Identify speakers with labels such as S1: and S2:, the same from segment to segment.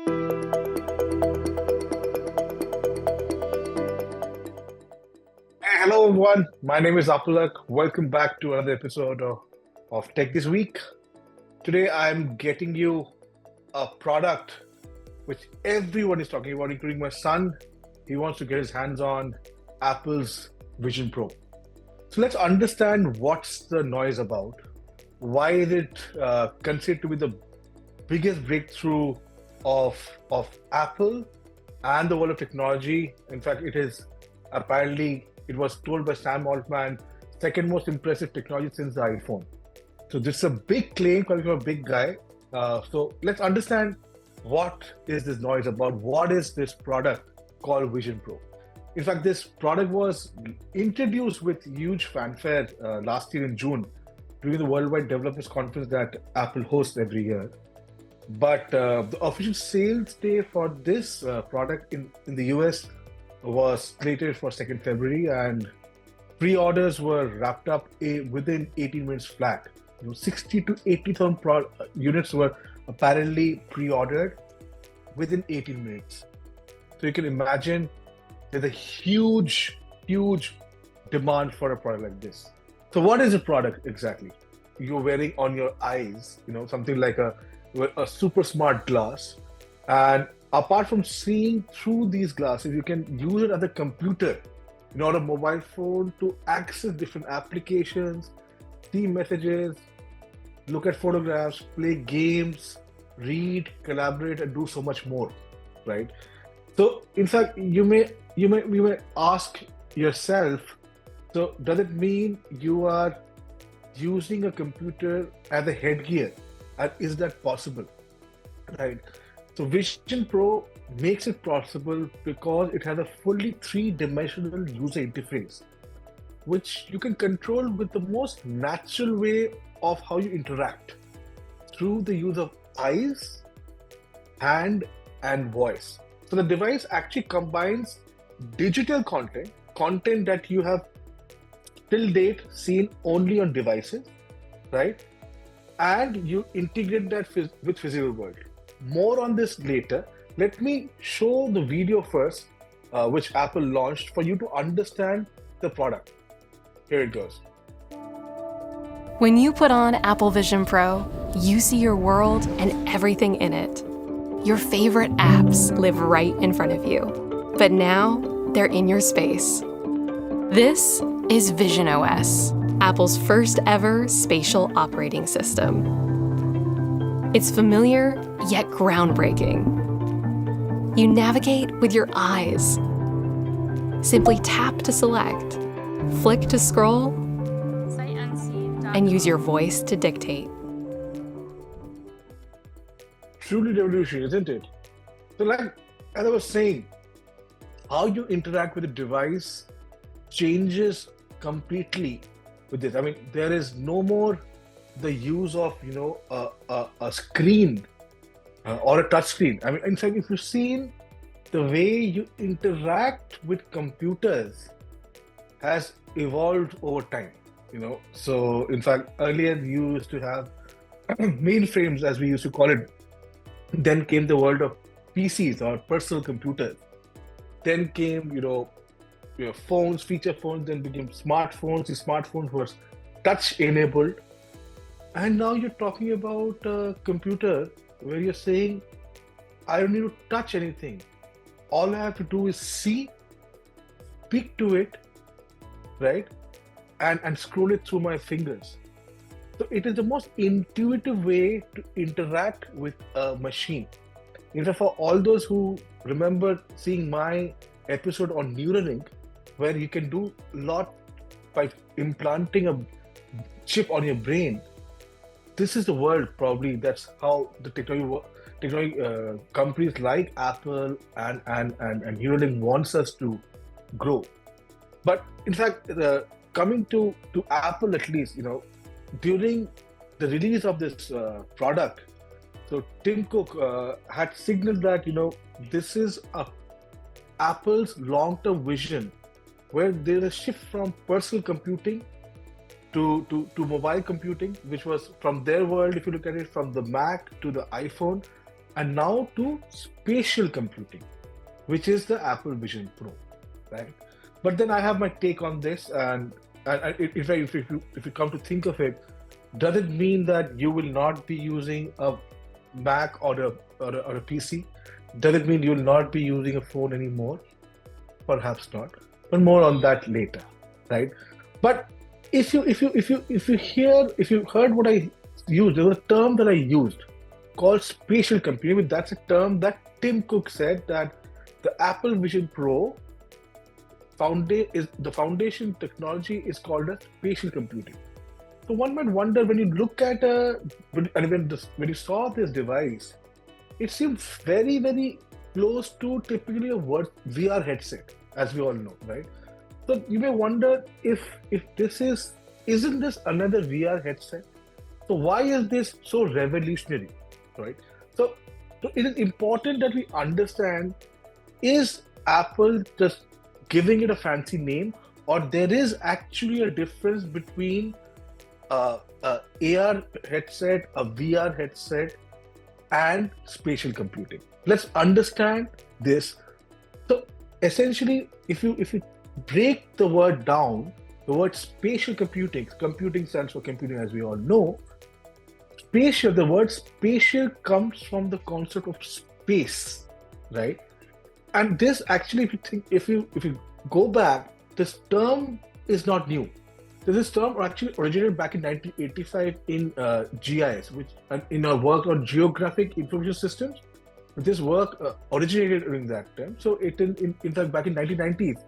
S1: Hey, hello everyone. My name is Apalak. Welcome back to another episode of Tech This Week. Today I'm getting you a product which everyone is talking about, including my son. He wants to get his hands on Apple's Vision Pro. So let's understand what's the noise about. Why is it considered to be the biggest breakthrough of Apple and the world of technology? In fact, it was told by Sam Altman, second most impressive technology since the iPhone. So this is a big claim coming from a big guy. So let's understand what is this noise about? What is this product called Vision Pro? In fact, this product was introduced with huge fanfare last year in June during the Worldwide Developers Conference that Apple hosts every year. But the official sales day for this product in the US was slated for 2nd February, and pre-orders were wrapped up within 18 minutes flat. 60 to 80,000 units were apparently pre-ordered within 18 minutes. So you can imagine there's a huge demand for a product like this. So what is the product exactly? You're wearing on your eyes, something like a super smart glass. And apart from seeing through these glasses, you can use it as a computer, on a mobile phone to access different applications, see messages, look at photographs, play games, read, collaborate, and do so much more, right? So in fact, you may ask yourself, so does it mean you are using a computer as a headgear? And is that possible, right? So Vision Pro makes it possible because it has a fully three-dimensional user interface, which you can control with the most natural way of how you interact through the use of eyes, hand, and voice. So the device actually combines digital content that you have till date seen only on devices, right? And you integrate that with physical world. More on this later. Let me show the video first, which Apple launched for you to understand the product. Here it goes.
S2: When you put on Apple Vision Pro, you see your world and everything in it. Your favorite apps live right in front of you, but now they're in your space. This is Vision OS, Apple's first ever spatial operating system. It's familiar, yet groundbreaking. You navigate with your eyes. Simply tap to select, flick to scroll, and use your voice to dictate.
S1: Truly revolutionary, isn't it? So like, as I was saying, how you interact with the device changes completely with this. I mean, there is no more the use of a screen or a touch screen. I mean, in fact, if you've seen the way you interact with computers has evolved over time. So in fact, earlier you used to have mainframes, as we used to call it. Then came the world of PCs or personal computers. Then came phones, feature phones. Then became smartphones. The smartphones were touch enabled. And now you're talking about a computer where you're saying, I don't need to touch anything. All I have to do is see, speak to it, right? And scroll it through my fingers. So it is the most intuitive way to interact with a machine. In fact, for all those who remember seeing my episode on Neuralink, where you can do a lot by implanting a chip on your brain, this is the world probably. That's how the technology companies like Apple and Neuralink wants us to grow. But in fact, coming to Apple at least, during the release of this product, so Tim Cook had signaled that this is Apple's long-term vision, where there's a shift from personal computing to mobile computing, which was from their world, if you look at it, from the Mac to the iPhone, and now to spatial computing, which is the Apple Vision Pro, right? But then I have my take on this, and if you come to think of it, does it mean that you will not be using a Mac or a PC? Does it mean you will not be using a phone anymore? Perhaps not, but more on that later, right? But if you heard what I used, there was a term that I used called spatial computing. That's a term that Tim Cook said that the Apple Vision Pro the foundation technology is called as spatial computing. So one might wonder, when you look at when you saw this device, it seemed very, very close to typically a VR headset, as we all know, right? So you may wonder if isn't this another VR headset? So why is this so revolutionary, right? So it is important that we understand, is Apple just giving it a fancy name, or there is actually a difference between a AR headset, a VR headset, and spatial computing? Let's understand this. So essentially, if you break the word down, the word spatial computing stands for computing, as we all know. Spatial, the word spatial comes from the concept of space, right? And this actually, if you go back, this term is not new. This term actually originated back in 1985 in GIS, which in our work on geographic information systems. This work originated during that time. So in fact, back in 1990s,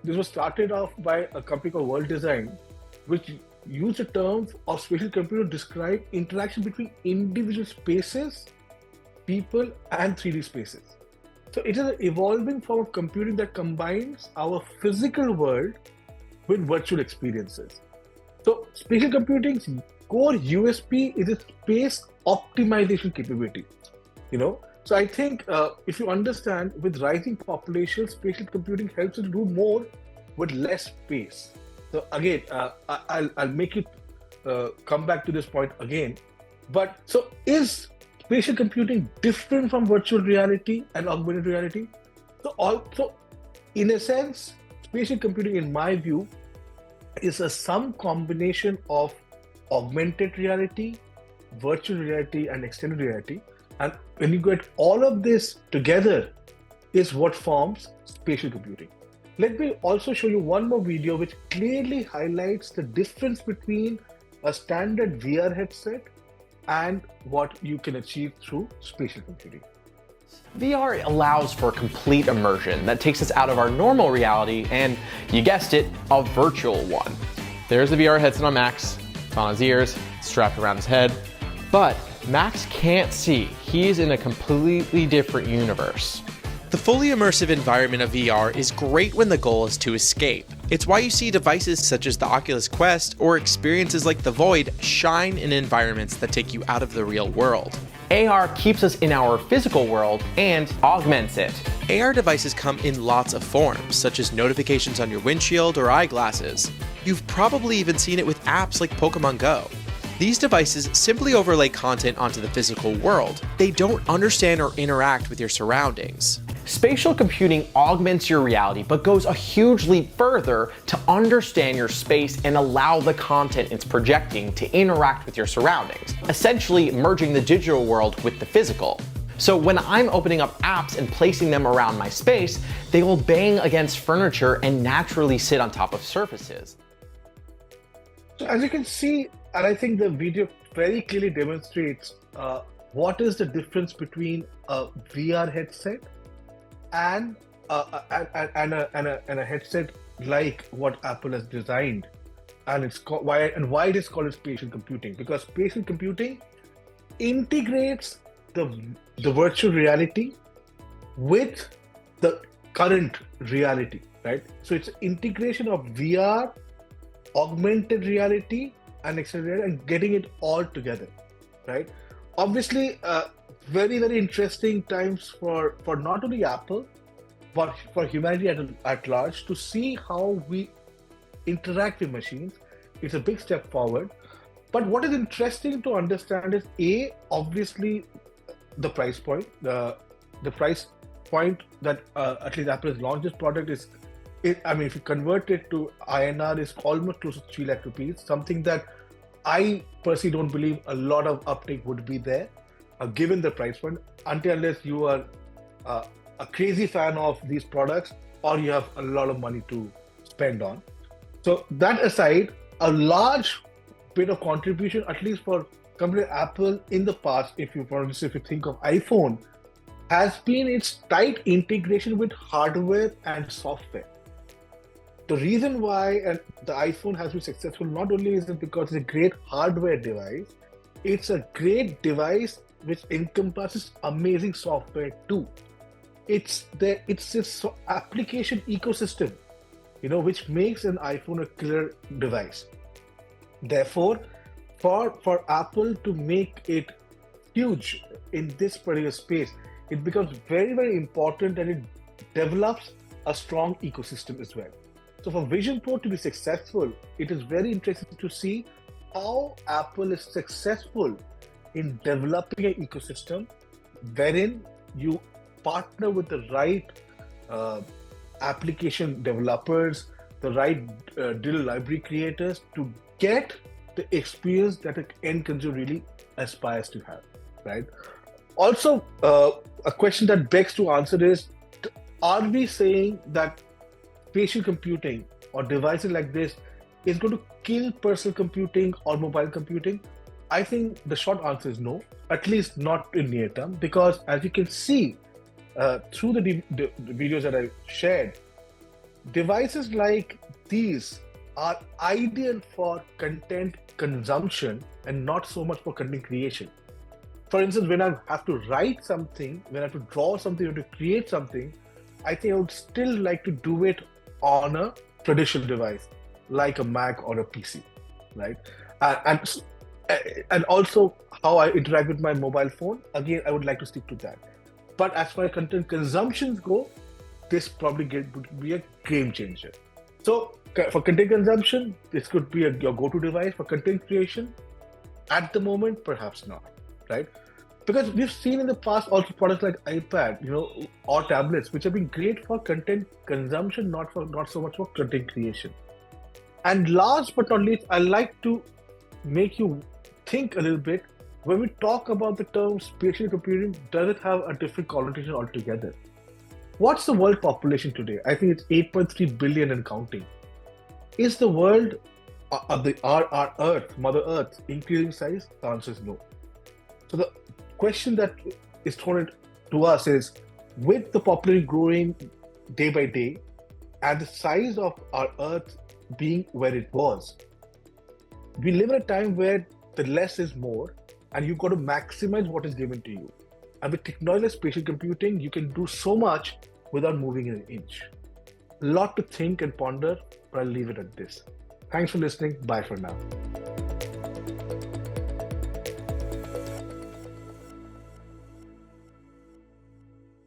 S1: this was started off by a company called World Design, which used a term of spatial computing to describe interaction between individual spaces, people, and 3D spaces. So it is an evolving form of computing that combines our physical world with virtual experiences. So spatial computing's core USP is its space optimization capability. So I think if you understand, with rising populations, spatial computing helps us do more with less space. So again, I'll make it come back to this point again. But so is spatial computing different from virtual reality and augmented reality? So in a sense, spatial computing, in my view, is some combination of augmented reality, virtual reality, and extended reality. And when you get all of this together, is what forms spatial computing. Let me also show you one more video which clearly highlights the difference between a standard VR headset and what you can achieve through spatial computing.
S3: VR allows for complete immersion that takes us out of our normal reality and, you guessed it, a virtual one. There's the VR headset on Max, it's on his ears, strapped around his head, but Max can't see. He's in a completely different universe.
S4: The fully immersive environment of VR is great when the goal is to escape. It's why you see devices such as the Oculus Quest or experiences like the Void shine in environments that take you out of the real world.
S3: AR keeps us in our physical world and augments it.
S4: AR devices come in lots of forms, such as notifications on your windshield or eyeglasses. You've probably even seen it with apps like Pokemon Go. These devices simply overlay content onto the physical world. They don't understand or interact with your surroundings.
S3: Spatial computing augments your reality, but goes a huge leap further to understand your space and allow the content it's projecting to interact with your surroundings, essentially merging the digital world with the physical. So when I'm opening up apps and placing them around my space, they will bang against furniture and naturally sit on top of surfaces.
S1: So as you can see, and I think the video very clearly demonstrates what is the difference between a VR headset and a headset like what Apple has designed, and why it is called spatial computing. Because spatial computing integrates the virtual reality with the current reality, right? So it's an integration of VR, augmented reality, and extended reality, and getting it all together, right? Obviously, very, very interesting times for not only Apple, but for humanity at large, to see how we interact with machines. It's a big step forward. But what is interesting to understand is, obviously, the price point. The price point that at least Apple has launched this product is, if you convert it to INR, is almost close to 3 lakh rupees, something that I personally don't believe a lot of uptake would be there, given the price point, until unless you are a crazy fan of these products or you have a lot of money to spend on. So that aside, a large bit of contribution, at least for company Apple in the past, if you think of iPhone, has been its tight integration with hardware and software. The reason why the iPhone has been successful not only is it because it's a great hardware device, it's a great device which encompasses amazing software too. It's this application ecosystem, which makes an iPhone a killer device. Therefore, for Apple to make it huge in this particular space, it becomes very, very important that it develops a strong ecosystem as well. So for Vision Pro to be successful, it is very interesting to see how Apple is successful in developing an ecosystem wherein you partner with the right application developers, the right digital library creators to get the experience that an end consumer really aspires to have, right? Also, a question that begs to answer is, are we saying that spatial computing or devices like this is going to kill personal computing or mobile computing? I think the short answer is no, at least not in near term, because as you can see through the videos that I shared, devices like these are ideal for content consumption and not so much for content creation. For instance, when I have to write something, when I have to draw something or to create something, I think I would still like to do it on a traditional device like a Mac or a PC, right? And also how I interact with my mobile phone, again, I would like to stick to that. But as far as content consumptions go, this probably would be a game changer. So for content consumption, this could be your go-to device. For content creation, at the moment, perhaps not, right? Because we've seen in the past also products like iPad, or tablets, which have been great for content consumption, not so much for content creation. And last but not least, I like to make you think a little bit. When we talk about the term spatial computing, does it have a different connotation altogether? What's the world population today? I think it's 8.3 billion and counting. Is the world, our Earth, Mother Earth, increasing size? The answer is no. So the question that is thrown to us is, with the population growing day by day and the size of our Earth being where it was, we live in a time where the less is more and you've got to maximize what is given to you. And with technology like spatial computing, you can do so much without moving an inch. A lot to think and ponder, but I'll leave it at this. Thanks for listening. Bye for now.